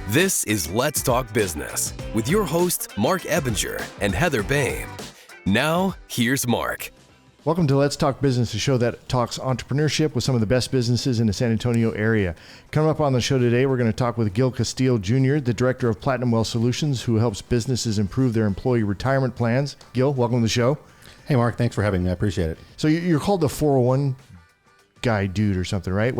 This is Let's Talk Business with your hosts, Marc Ebinger and Heather Boehme. Now, here's Marc. Welcome to Let's Talk Business, a show that talks entrepreneurship with some of the best businesses in the San Antonio area. Coming up on the show today, we're going to talk with Gil Castillo Jr., the director of Platinum Wealth Solutions, who helps businesses improve their employee retirement plans. Gil, welcome to the show. Hey, Marc, thanks for having me. I appreciate it. So you're called the 401 guy dude or something, right?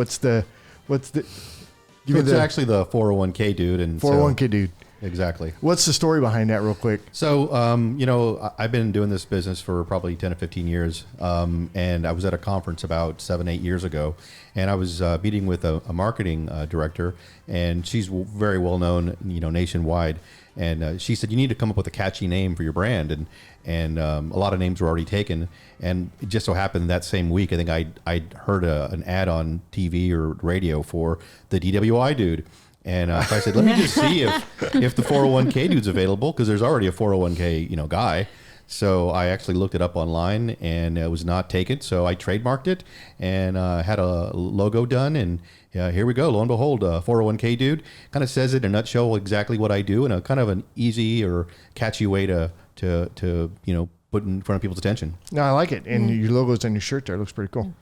It's actually the 401k dude. And 401k dude. Exactly. What's the story behind that real quick? So, I've been doing this business for probably 10 to 15 years. And I was at a conference about 7-8 years ago, and I was meeting with a marketing director, and she's very well known, nationwide. And she said, you need to come up with a catchy name for your brand. And a lot of names were already taken. And it just so happened that same week, I think I'd heard an ad on TV or radio for the DWI dude. And so I said, let me just see if the 401k dude's available, because there's already a 401k, guy. So I actually looked it up online, and it was not taken. So I trademarked it and had a logo done, and here we go. Lo and behold, 401k dude kind of says it in a nutshell exactly what I do, and a kind of an easy or catchy way to put in front of people's attention. No, I like it. And your logo's on your shirt there. It looks pretty cool.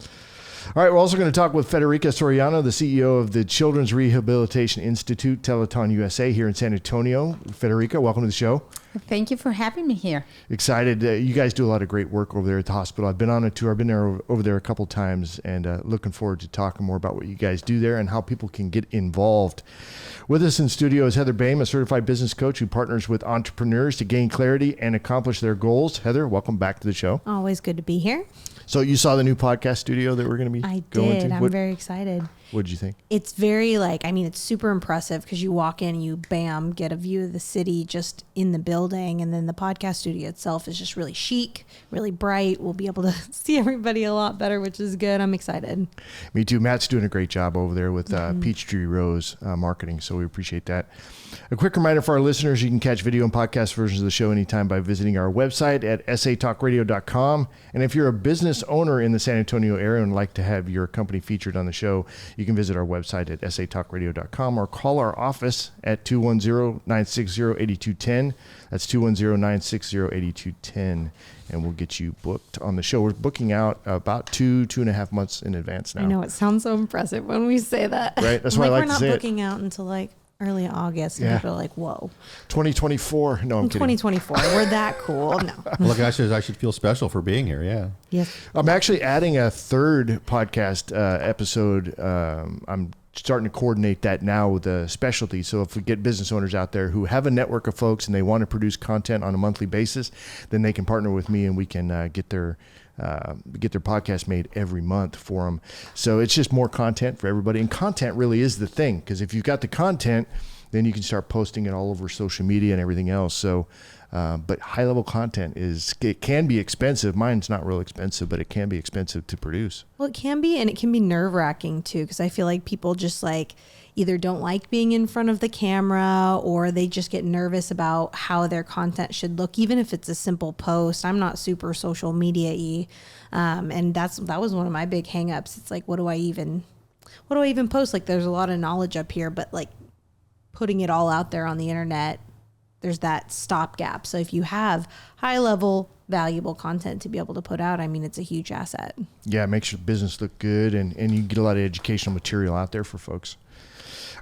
All right, we're also going to talk with Federica Soriano, the CEO of the Children's Rehabilitation Institute, TeletonUSA, here in San Antonio. Federica, welcome to the show. Thank you for having me here. Excited. You guys do a lot of great work over there at the hospital. I've been on a tour. I've been there over there a couple times, and looking forward to talking more about what you guys do there and how people can get involved. With us in studio is Heather Boehme, a certified business coach who partners with entrepreneurs to gain clarity and accomplish their goals. Heather, welcome back to the show. Always good to be here. So you saw the new podcast studio that we're going to be going to? I'm very excited. What did you think? It's very it's super impressive, because you walk in and you, get a view of the city just in the building. And then the podcast studio itself is just really chic, really bright. We'll be able to see everybody a lot better, which is good. I'm excited. Me too. Matt's doing a great job over there with Peachtree Rose marketing. So we appreciate that. A quick reminder for our listeners, you can catch video and podcast versions of the show anytime by visiting our website at satalkradio.com. And if you're a business owner in the San Antonio area and would like to have your company featured on the show, you can visit our website at satalkradio.com or call our office at 210-960-8210. That's 210-960-8210. And we'll get you booked on the show. We're booking out about 2.5 months in advance now. I know, it sounds so impressive when we say that. Right? That's why I like to say it. We're not booking out until early August, and people are like, whoa. 2024. No, I'm kidding. 2024. We're that cool. No. Look, I should feel special for being here. Yeah. Yes. I'm actually adding a third podcast episode. I'm starting to coordinate that now with a specialty. So if we get business owners out there who have a network of folks and they want to produce content on a monthly basis, then they can partner with me and we can get their podcast made every month for them. So it's just more content for everybody. And content really is the thing, because if you've got the content, then you can start posting it all over social media and everything else. So, but high level content it can be expensive. Mine's not real expensive, but it can be expensive to produce. Well, it can be, and it can be nerve wracking too, because I feel like people just either don't like being in front of the camera, or they just get nervous about how their content should look, even if it's a simple post. I'm not super social media-y. And that was one of my big hangups. It's what do I even post? There's a lot of knowledge up here, but putting it all out there on the internet, there's that stopgap. So if you have high level, valuable content to be able to put out, it's a huge asset. Yeah, it makes your business look good, and you get a lot of educational material out there for folks.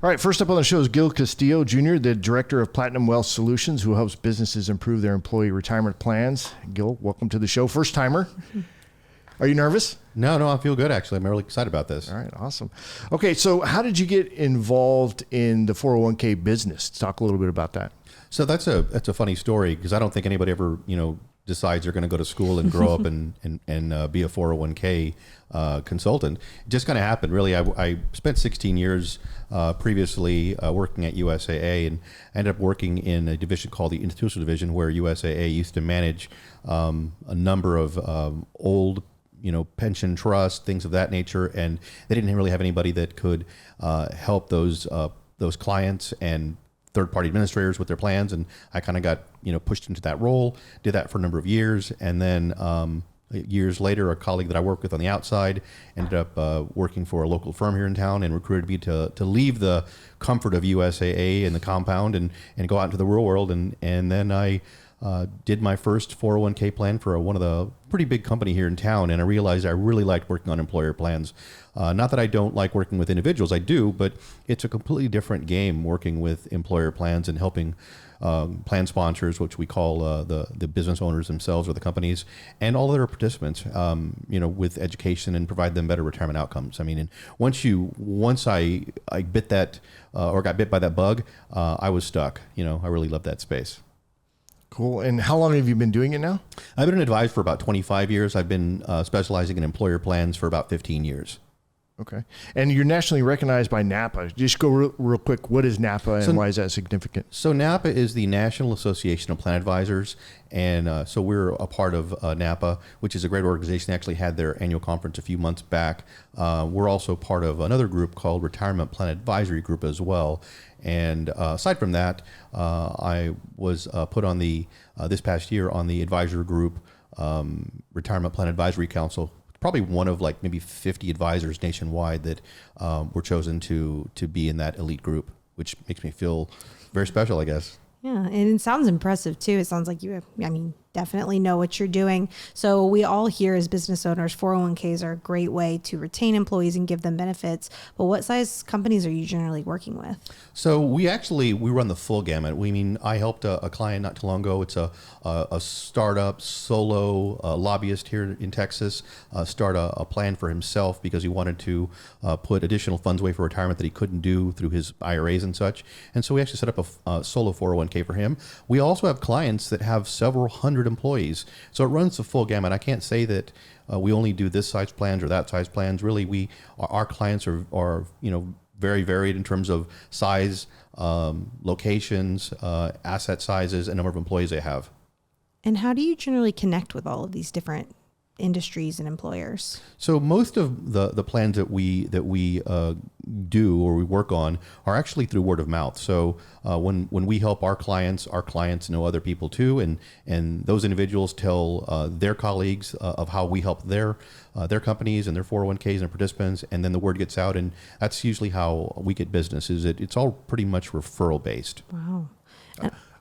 All right, first up on the show is Gil Castillo Jr., the director of Platinum Wealth Solutions, who helps businesses improve their employee retirement plans. Gil, welcome to the show. First timer. Are you nervous? No, I feel good, actually. I'm really excited about this. All right, awesome. Okay, so how did you get involved in the 401k business? Talk a little bit about that. So that's a funny story, because I don't think anybody ever, decides they're going to go to school and grow up and be a 401k consultant. It just kind of happened, really. I spent 16 years previously working at USAA, and I ended up working in a division called the Institutional Division, where USAA used to manage a number of old pension trusts, things of that nature, and they didn't really have anybody that could help those clients and third-party administrators with their plans. And I kind of got pushed into that role, did that for a number of years, and then years later, a colleague that I worked with on the outside ended up working for a local firm here in town and recruited me to leave the comfort of USAA and the compound and go out into the real world. And then I did my first 401k plan for one of the pretty big company here in town. And I realized I really liked working on employer plans. Not that I don't like working with individuals, I do, but it's a completely different game working with employer plans and helping plan sponsors, which we call the business owners themselves or the companies, and all other participants, with education and provide them better retirement outcomes. I mean, and once I bit that or got bit by that bug, I was stuck. I really loved that space. Cool. And how long have you been doing it now? I've been an advisor for about 25 years. I've been specializing in employer plans for about 15 years. Okay. And you're nationally recognized by NAPA. Just go real quick. What is NAPA and why is that significant? So NAPA is the National Association of Plan Advisors. And so we're a part of NAPA, which is a great organization. They actually had their annual conference a few months back. We're also part of another group called Retirement Plan Advisory Group as well. And aside from that, I was put on this past year on the advisory group, Retirement Plan Advisory Council, probably one of like maybe 50 advisors nationwide that were chosen to be in that elite group, which makes me feel very special, I guess. Yeah, and it sounds impressive too. It sounds like definitely know what you're doing. So we all here as business owners, 401ks are a great way to retain employees and give them benefits. But what size companies are you generally working with? So we run the full gamut. I helped a client not too long ago. It's a startup solo lobbyist here in Texas start a plan for himself because he wanted to put additional funds away for retirement that he couldn't do through his IRAs and such. And so we actually set up a solo 401k for him. We also have clients that have several hundred employees. So it runs the full gamut. I can't say that we only do this size plans or that size plans. Really, our clients are very varied in terms of size, locations, asset sizes, and number of employees they have. And how do you generally connect with all of these different industries and employers? So most of the plans that we do or we work on are actually through word of mouth. So when we help our clients know other people too, and those individuals tell their colleagues of how we help their companies and their 401ks and participants, and then the word gets out, and that's usually how we get business. It's all pretty much referral based. Wow.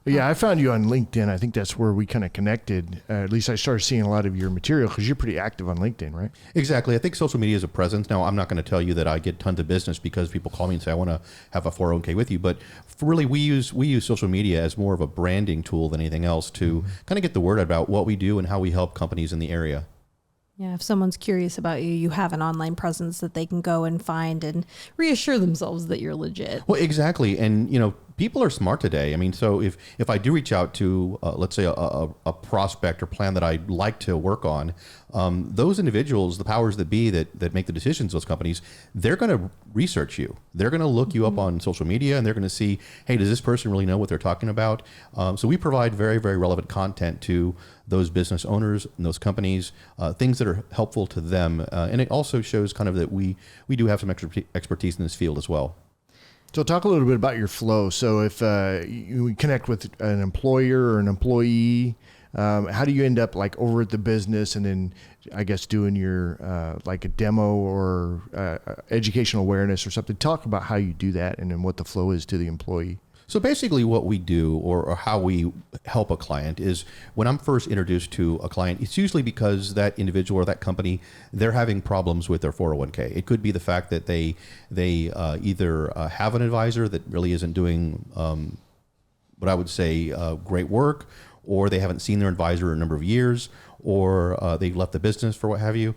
Yeah, I found you on LinkedIn. I think that's where we kind of connected. At least I started seeing a lot of your material because you're pretty active on LinkedIn, right? Exactly. I think social media is a presence. Now, I'm not going to tell you that I get tons of business because people call me and say, I want to have a 401k with you. But really, we use social media as more of a branding tool than anything else to kind of get the word out about what we do and how we help companies in the area. Yeah, if someone's curious about you, you have an online presence that they can go and find and reassure themselves that you're legit. Well, exactly. And, people are smart today. I mean, so if I do reach out to, let's say, a prospect or plan that I'd like to work on, those individuals, the powers that be that make the decisions, those companies, they're going to research you. They're going to look you up on social media, and they're going to see, hey, does this person really know what they're talking about? So we provide very, very relevant content to those business owners and those companies, things that are helpful to them. And it also shows kind of that we do have some expertise in this field as well. So talk a little bit about your flow. So if you connect with an employer or an employee, how do you end up like over at the business and then I guess doing your like a demo or educational awareness or something? Talk about how you do that and then what the flow is to the employee. So basically what we do or how we help a client is when I'm first introduced to a client, it's usually because that individual or that company, they're having problems with their 401k. It could be the fact that they either have an advisor that really isn't doing what I would say great work, or they haven't seen their advisor in a number of years, or they've left the business for what have you.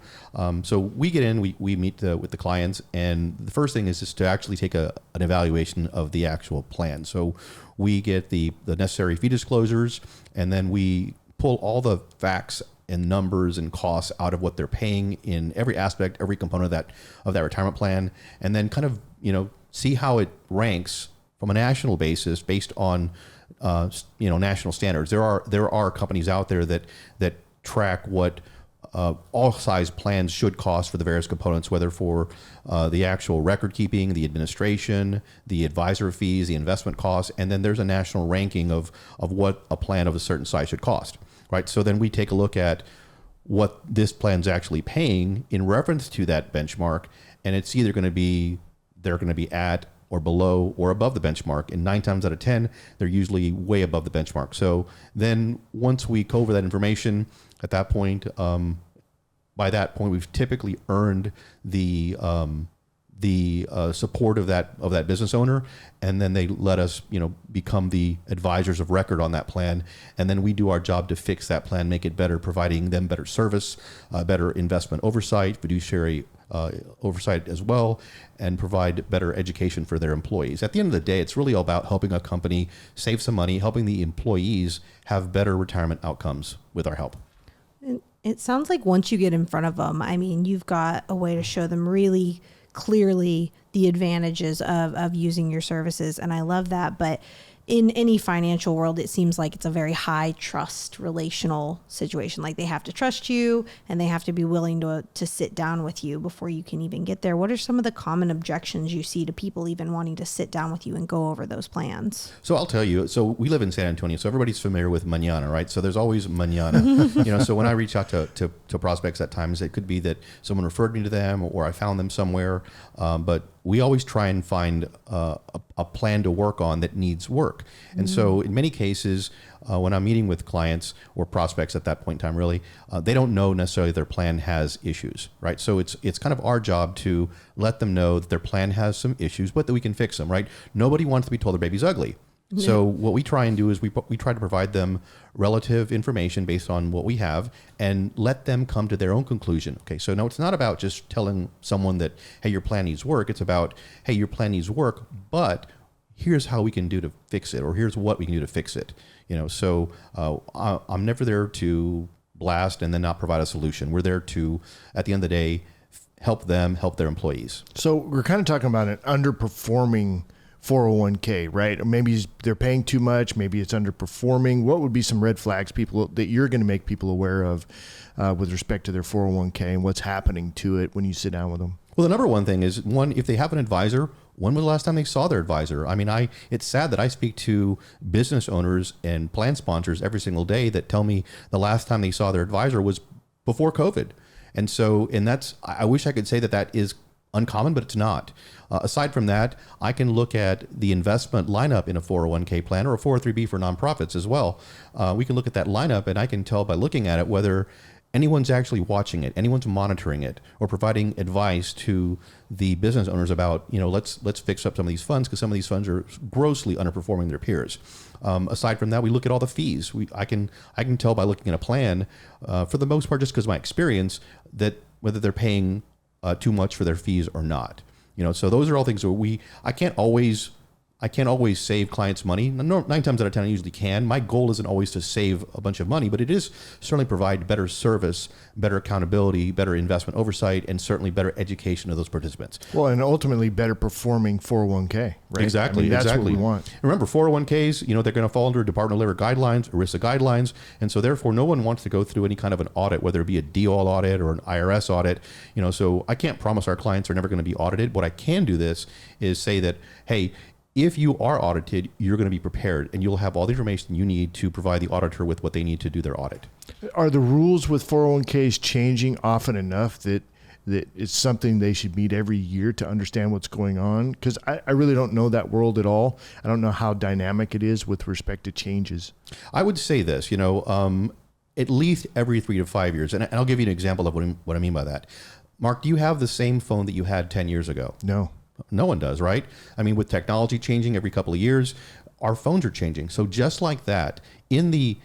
So we get in, we meet with the clients, and the first thing is just to actually take an evaluation of the actual plan. So we get the necessary fee disclosures, and then we pull all the facts and numbers and costs out of what they're paying in every aspect, every component of that retirement plan, and then kind of see how it ranks from a national basis based on national standards. There are companies out there that track what all size plans should cost for the various components, whether for the actual record keeping, the administration, the advisor fees, the investment costs, and then there's a national ranking of what a plan of a certain size should cost, right? So then we take a look at what this plan's actually paying in reference to that benchmark, and it's either going to be they're going to be at or below or above the benchmark. And 9 times out of 10, they're usually way above the benchmark. So then once we cover that information, at that point, by that point, we've typically earned the support of that business owner, and then they let us, become the advisors of record on that plan, and then we do our job to fix that plan, make it better, providing them better service, better investment oversight, fiduciary oversight as well, and provide better education for their employees. At the end of the day, it's really all about helping a company save some money, helping the employees have better retirement outcomes with our help. It sounds like once you get in front of them, I mean, you've got a way to show them really clearly the advantages of using your services. And I love that. But in any financial world, it seems like it's a very high trust relational situation. Like they have to trust you and they have to be willing to sit down with you before you can even get there. What are some of the common objections you see to people even wanting to sit down with you and go over those plans? So I'll tell you, so we live in San Antonio, so everybody's familiar with mañana, right? So there's always mañana. So when I reach out to prospects at times, it could be that someone referred me to them or I found them somewhere. But we always try and find a plan to work on that needs work. And so in many cases, when I'm meeting with clients or prospects at that point in time, really, they don't know necessarily their plan has issues, right? So it's kind of our job to let them know that their plan has some issues, but that we can fix them, right? Nobody wants to be told their baby's ugly. Yeah. So what we try and do is we try to provide them relative information based on what we have and let them come to their own conclusion. Okay, so no, it's not about just telling someone that, hey, your plan needs work. It's about, hey, your plan needs work, but here's how we can do to fix it, or here's what we can do to fix it. So I'm never there to blast and then not provide a solution. We're there to, at the end of the day, help them help their employees. So we're kind of talking about an underperforming 401k, right? Or maybe they're paying too much. Maybe it's underperforming. What would be some red flags that you're going to make people aware of with respect to their 401k and what's happening to it when you sit down with them? Well, the number one thing is, if they have an advisor, when was the last time they saw their advisor? I mean, it's sad that I speak to business owners and plan sponsors every single day that tell me the last time they saw their advisor was before COVID. And so, I wish I could say that is uncommon, but it's not. Aside from that, I can look at the investment lineup in a 401k plan or a 403b for nonprofits as well. We can look at that lineup, and I can tell by looking at it whether anyone's actually watching it, anyone's monitoring it, or providing advice to the business owners about, let's fix up some of these funds because some of these funds are grossly underperforming their peers. Aside from that, we look at all the fees. I can tell by looking at a plan, for the most part, just because of my experience, that whether they're paying too much for their fees or not. So those are all things where I can't always save clients money. 9 times out of 10, I usually can. My goal isn't always to save a bunch of money, but it is certainly provide better service, better accountability, better investment oversight, and certainly better education of those participants. Well, and ultimately better performing 401k, right? Exactly. That's exactly what we want. Remember, 401ks, they're going to fall under Department of Labor guidelines, ERISA guidelines, and so therefore no one wants to go through any kind of an audit, whether it be a DOL audit or an IRS audit. So I can't promise our clients are never going to be audited. What I can do is say that, hey, if you are audited, you're going to be prepared and you'll have all the information you need to provide the auditor with what they need to do their audit. Are the rules with 401ks changing often enough that it's something they should meet every year to understand what's going on? Because I really don't know that world at all. I don't know how dynamic it is with respect to changes. I would say this, at least every 3 to 5 years. And I'll give you an example of what I mean by that. Mark, do you have the same phone that you had 10 years ago? No. No one does, right? I mean, with technology changing every couple of years, our phones are changing. So just like that, in the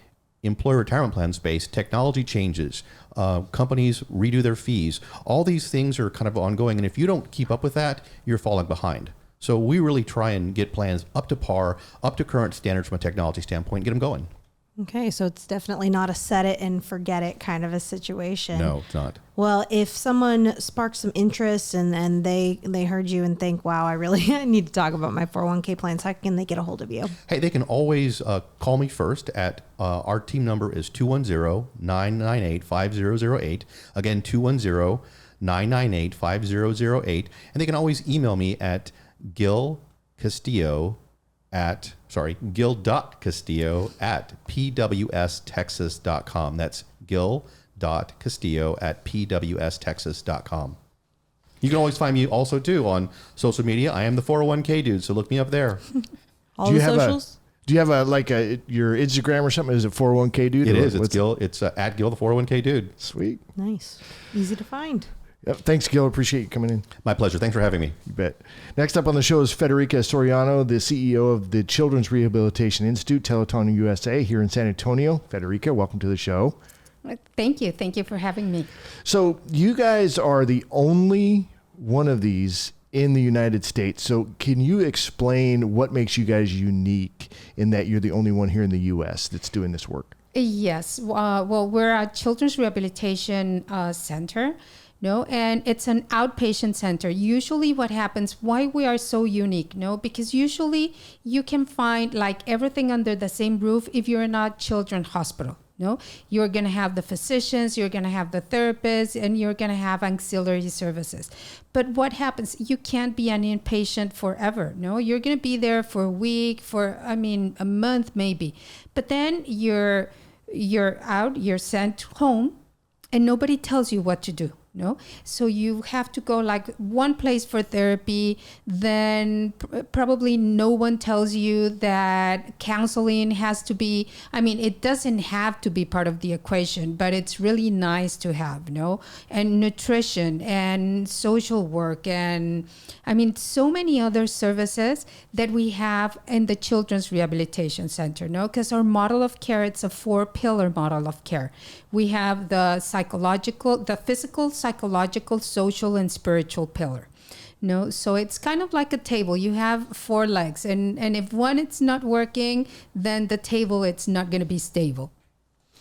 employer retirement plan space, technology changes. Companies redo their fees. All these things are kind of ongoing. And if you don't keep up with that, you're falling behind. So we really try and get plans up to par, up to current standards from a technology standpoint, get them going. Okay, so it's definitely not a set it and forget it kind of a situation. No, it's not. Well, if someone sparks some interest and they heard you and think, wow, I really need to talk about my 401k plans, how can they get a hold of you? Hey, they can always call me first at our team number is 210-998-5008. Again, 210-998-5008. And they can always email me at gil.castillo at pwstexas.com. That's Gil, marc.castillo@pwstexas.com. You can always find me also too on social media. I am the 401k dude, so look me up there. All the socials? Do you have your Instagram or something? Is it 401k dude? It is. It's Gil. It's at Gil the 401k dude. Sweet. Nice. Easy to find. Yep. Thanks, Gil. Appreciate you coming in. My pleasure. Thanks for having me. You bet. Next up on the show is Federica Soriano, the CEO of the Children's Rehabilitation Institute, TeletonUSA, here in San Antonio. Federica, welcome to the show. Thank you. Thank you for having me. So you guys are the only one of these in the United States. So can you explain what makes you guys unique in that you're the only one here in the U.S. that's doing this work? Yes. Well, we're a children's rehabilitation center. No, and it's an outpatient center. Usually what happens, why we are so unique, no, because usually you can find like everything under the same roof if you're in a children's hospital. No, you're going to have the physicians, you're going to have the therapists, and you're going to have auxiliary services. But what happens? You can't be an inpatient forever. No, you're going to be there for a week, a month maybe. But then you're out, you're sent home, and nobody tells you what to do. No, so you have to go like one place for therapy, then probably no one tells you that counseling has to be, it doesn't have to be part of the equation, but it's really nice to have, no? And nutrition and social work and so many other services that we have in the Children's Rehabilitation Center, no? Because our model of care, it's a 4-pillar model of care. We have the physical, psychological, social, and spiritual pillar. No, so it's kind of like a table. You have 4 legs, and if one it's not working, then the table it's not going to be stable.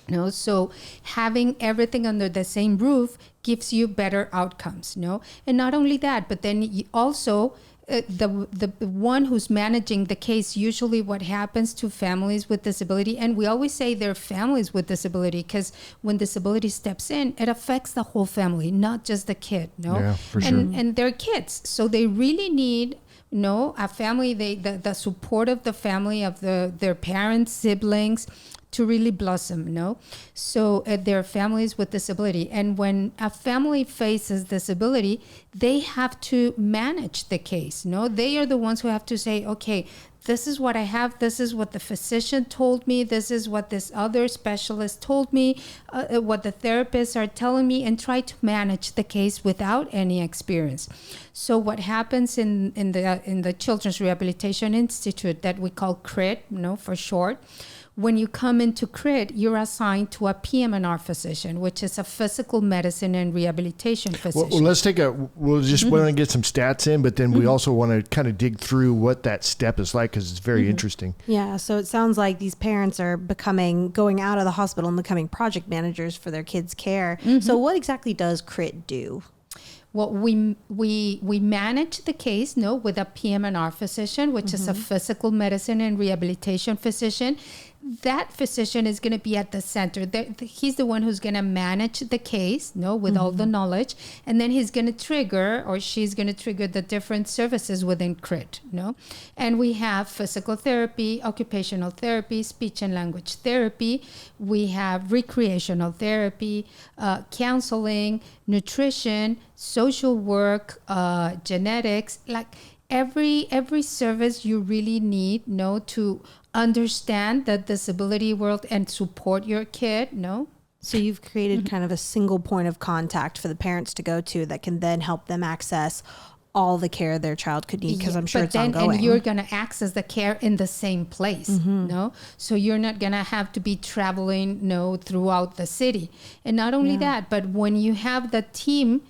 No, so having everything under the same roof gives you better outcomes. No, and not only that, but then you also the one who's managing the case, usually what happens to families with disability, and we always say they're families with disability because when disability steps in, it affects the whole family, not just the kid. No, yeah, for sure. And they're kids, so they really need a family. The support of the family, of their parents, siblings, to really blossom, So there are families with disability. And when a family faces disability, they have to manage the case, They are the ones who have to say, okay, this is what I have, this is what the physician told me, this is what this other specialist told me, what the therapists are telling me, and try to manage the case without any experience. So what happens in the Children's Rehabilitation Institute that we call CRIT, for short, when you come into CRIT, you're assigned to a PM&R physician, which is a physical medicine and rehabilitation physician. Well, let's we'll just want to get some stats in, but then we also want to kind of dig through what that step is like because it's very interesting. Yeah, so it sounds like these parents are going out of the hospital and becoming project managers for their kids' care. So what exactly does CRIT do? Well, we manage the case, with a PM&R physician, which is a physical medicine and rehabilitation physician. That physician is going to be at the center. He's the one who's going to manage the case, with all the knowledge, and then he's going to trigger, or she's going to trigger the different services within CRIT, And we have physical therapy, occupational therapy, speech and language therapy. We have recreational therapy, counseling, nutrition, social work, genetics, like every service you really need, to understand the disability world and support your kid, So you've created kind of a single point of contact for the parents to go to that can then help them access all the care their child could need, because I'm sure it's ongoing. And you're going to access the care in the same place, So you're not going to have to be traveling, throughout the city. And not only that, but when you have the team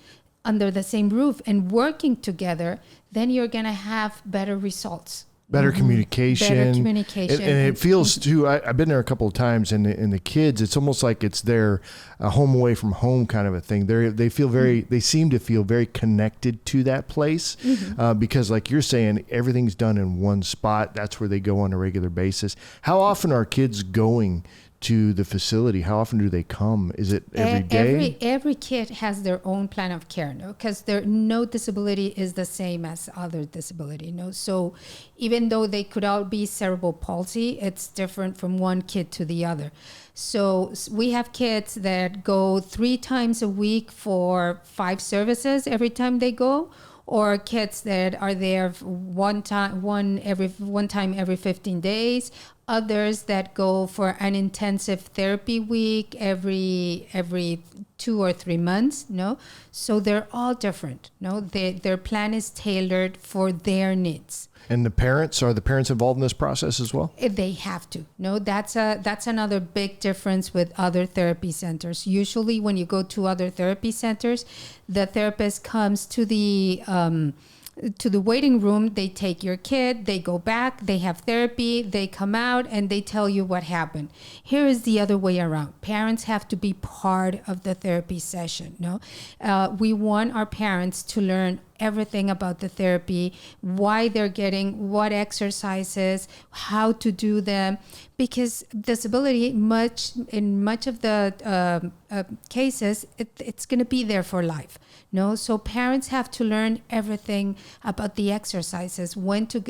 under the same roof and working together, then you're going to have better results. Better communication. Better communication. And it feels too, I've been there a couple of times, and the kids, it's almost like it's their home away from home kind of a thing. They seem to feel very connected to that place because like you're saying, everything's done in one spot. That's where they go on a regular basis. How often are kids going to the facility? How often do they come? Is it every day? Every kid has their own plan of care, no? Because no disability is the same as other disability, no? So even though they could all be cerebral palsy, it's different from one kid to the other. So we have kids that go 3 times a week for 5 services every time they go, or kids that are there one time every 15 days. Others that go for an intensive therapy week every 2 or 3 months. No, so they're all different. No, their plan is tailored for their needs. And are the parents involved in this process as well? They have to. No, that's another big difference with other therapy centers. Usually when you go to other therapy centers, the therapist comes to the waiting room, they take your kid, they go back, they have therapy, they come out, and they tell you what happened. Here is the other way around. Parents have to be part of the therapy session. No, we want our parents to learn everything about the therapy, why they're getting what exercises, how to do them, because disability, in much of the cases, it's going to be there for life. No, so parents have to learn everything about the exercises, when to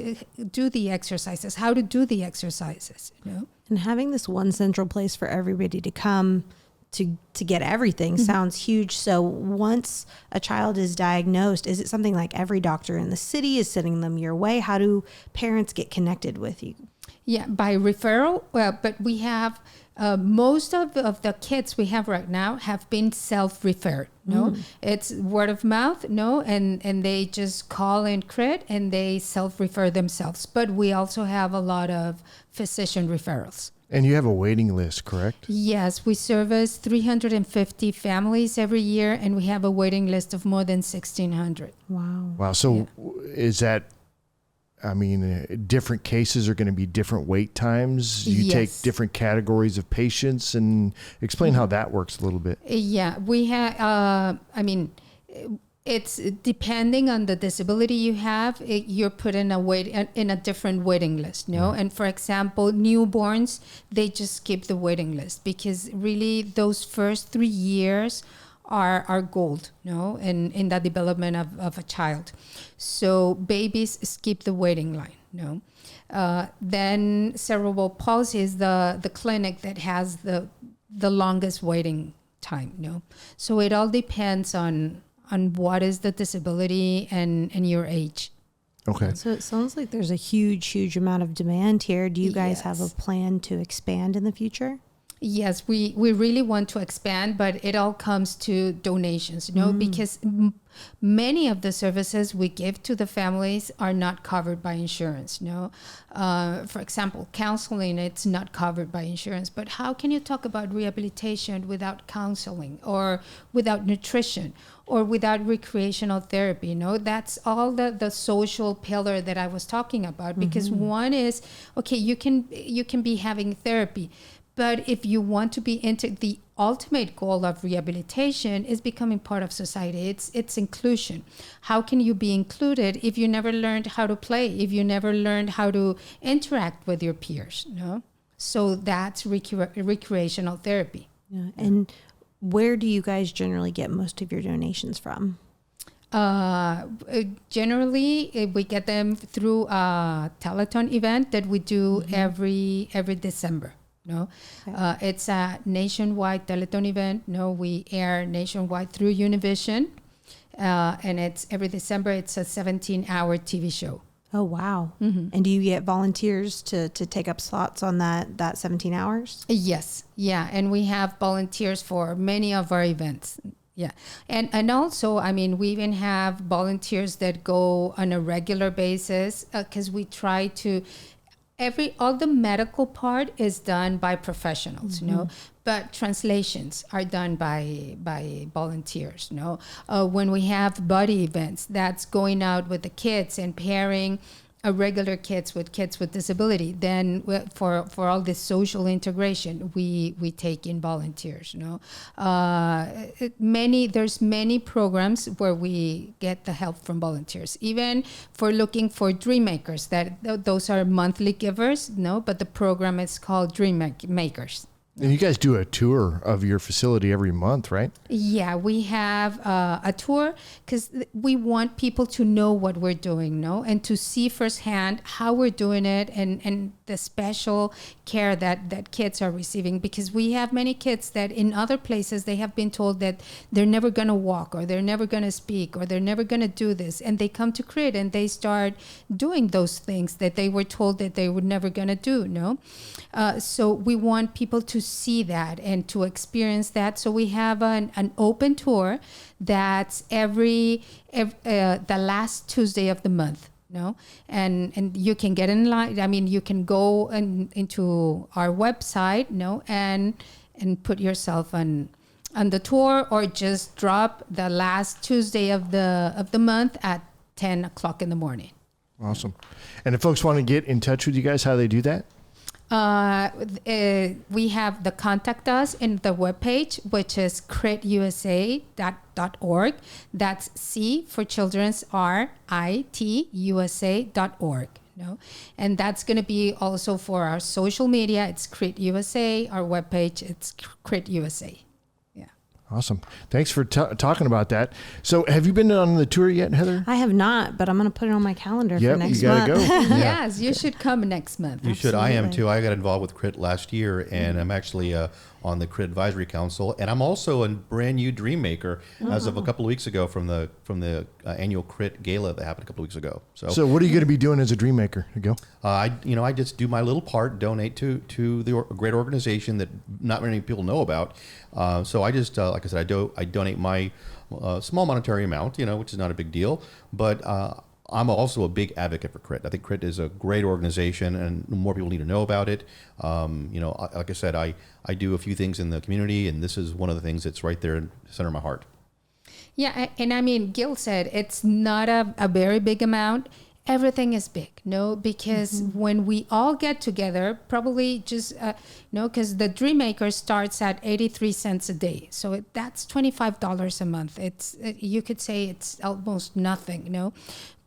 do the exercises, how to do the exercises. You know? And having this one central place for everybody to come to get everything sounds huge. So once a child is diagnosed, is it something like every doctor in the city is sending them your way? How do parents get connected with you? Yeah, by referral. Well, but we have most of the kids we have right now have been self-referred. No, it's word of mouth. No, and they just call in CRIT and they self-refer themselves. But we also have a lot of physician referrals. And you have a waiting list, correct? Yes, we service 350 families every year, and we have a waiting list of more than 1,600. Wow. So is that, I mean, different cases are going to be different wait times? You take different categories of patients, and explain how that works a little bit. Yeah, we have, it's depending on the disability you have, you're put in a different waiting list, no? And for example, newborns, they just skip the waiting list because really those first 3 years are gold, no? In the development of a child. So babies skip the waiting line, no? Then cerebral palsy is the clinic that has the longest waiting time, no? So it all depends on what is the disability and your age. Okay. So it sounds like there's a huge amount of demand here. Do you guys have a plan to expand in the future? Yes, we really want to expand, but it all comes to donations, because many of the services we give to the families are not covered by insurance. For example, counseling, it's not covered by insurance. But how can you talk about rehabilitation without counseling or without nutrition or without recreational therapy? That's all the social pillar that I was talking about. Because one is, okay, you can be having therapy, but if you want to be into the ultimate goal of rehabilitation is becoming part of society. It's inclusion. How can you be included if you never learned how to play, if you never learned how to interact with your peers? So that's recreational therapy. Yeah. And where do you guys generally get most of your donations from? Generally, we get them through a Teleton event that we do every December. It's a nationwide Teleton event. We air nationwide through Univision, and it's every December. It's a 17-hour TV show. Oh, wow. And do you get volunteers to take up slots on that 17 hours? Yes. Yeah. And we have volunteers for many of our events. Yeah. And also, we even have volunteers that go on a regular basis because we try to all the medical part is done by professionals, but translations are done by volunteers, when we have buddy events, that's going out with the kids and pairing regular kids with disability. Then for all this social integration, we take in volunteers. There's many programs where we get the help from volunteers. Even for looking for dream makers, those are monthly givers. But the program is called Dream Makers. And you guys do a tour of your facility every month, right? Yeah, we have a tour because we want people to know what we're doing, no, and to see firsthand how we're doing it, and the special care that kids are receiving. Because we have many kids that in other places they have been told that they're never going to walk, or they're never going to speak, or they're never going to do this, and they come to CRIT and they start doing those things that they were told that they were never going to do, no. So we want people to see that and to experience that. So we have an open tour that's every the last Tuesday of the month, no, and you can get in line. I mean, you can go into our website, no, and put yourself on the tour, or just drop the last Tuesday of the month at 10 o'clock in the morning. Awesome. And if folks want to get in touch with you guys, how do they do that? We have the contact us in the webpage, which is critusa.org. That's C for children's, RITUSA.org. No, and that's going to be also for our social media. It's CRIT USA. Our webpage, it's CRIT USA. Awesome. Thanks for talking about that. So have you been on the tour yet, Heather? I have not, but I'm going to put it on my calendar for next you gotta month. Go. Yes, you should come next month. You should. I am too. I got involved with CRIT last year, and I'm actually on the CRIT Advisory Council, and I'm also a brand new Dream Maker as of a couple of weeks ago from the annual CRIT Gala that happened a couple of weeks ago. So what are you going to be doing as a Dream Maker? Gil? I just do my little part, donate to the great organization that not many people know about. So I just, like I said, I donate my small monetary amount, which is not a big deal, but I'm also a big advocate for CRIT. I think CRIT is a great organization, and more people need to know about it. Like I said, I do a few things in the community, and this is one of the things that's right there in the center of my heart. Yeah, and I mean, Gil said it's not a very big amount. Everything is big, no, because when we all get together, probably just, because the Dream Maker starts at 83 cents a day. So that's $25 a month. You could say it's almost nothing,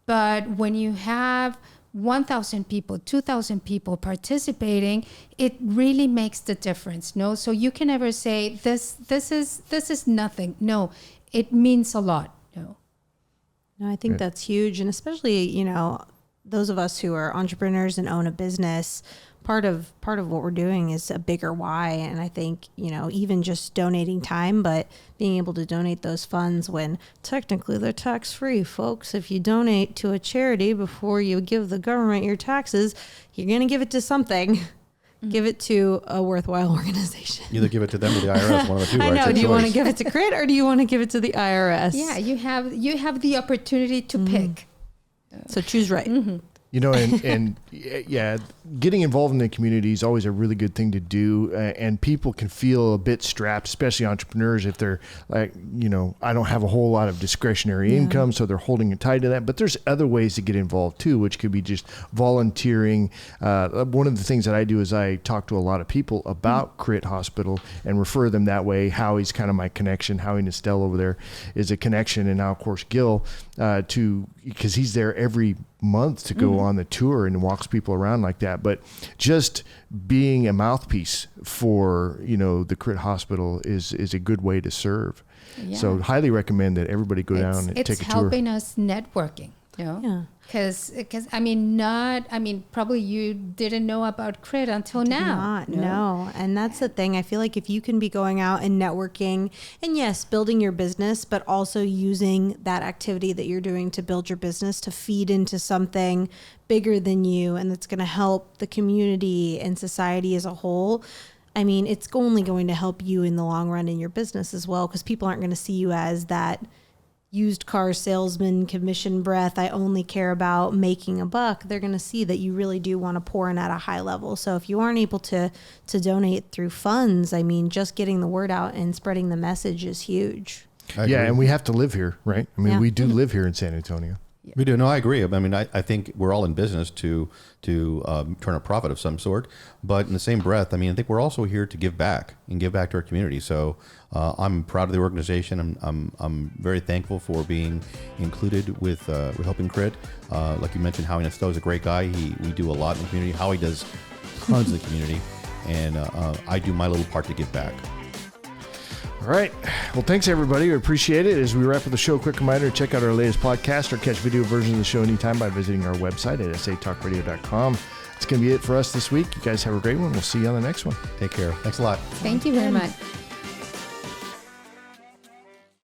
But when you have 1,000 people, 2,000 people participating, it really makes the difference, So you can never say this is nothing. No, it means a lot. No, I think that's huge. And especially, those of us who are entrepreneurs and own a business, part of what we're doing is a bigger why. And I think, even just donating time, but being able to donate those funds when technically they're tax free, folks. If you donate to a charity before you give the government your taxes, you're going to give it to something. Give it to a worthwhile organization. Either give it to them or the IRS, one of the two. I know. Do you want to give it to CRIT, or do you want to give it to the IRS? Yeah, you have the opportunity to pick. So choose right. And getting involved in the community is always a really good thing to do. And people can feel a bit strapped, especially entrepreneurs, if they're like, I don't have a whole lot of discretionary income, so they're holding it tight to that. But there's other ways to get involved too, which could be just volunteering. One of the things that I do is I talk to a lot of people about CRIT Hospital and refer them that way. Howie's kind of my connection. Howie and Estelle over there is a connection. And now, of course, Gil, because he's there every month to go on the tour and walks people around like that. But just being a mouthpiece for, the CRIT Hospital is a good way to serve. Yeah. So highly recommend that everybody go down and take a tour. It's helping us networking, Yeah. Because probably you didn't know about CRIT until now. No. And that's the thing. I feel like if you can be going out and networking and yes, building your business, but also using that activity that you're doing to build your business to feed into something bigger than you, and that's going to help the community and society as a whole. I mean, it's only going to help you in the long run in your business as well, because people aren't going to see you as that used car salesman, commission breath, I only care about making a buck. They're going to see that you really do want to pour in at a high level. So if you aren't able to donate through funds, I mean, just getting the word out and spreading the message is huge. Yeah, and we have to live here, right? I mean, we do live here in San Antonio. We do. No, I agree. I mean, I think we're all in business to turn a profit of some sort. But in the same breath, I mean, I think we're also here to give back and give back to our community. So I'm proud of the organization. I'm very thankful for being included with helping CRIT. Like you mentioned, Howie Nestow is a great guy. We do a lot in the community. Howie does tons in the community. and I do my little part to give back. All right. Well, thanks, everybody. We appreciate it. As we wrap up the show, quick reminder to check out our latest podcast or catch video versions of the show anytime by visiting our website at satalkradio.com. It's going to be it for us this week. You guys have a great one. We'll see you on the next one. Take care. Thanks a lot. Thank you very much.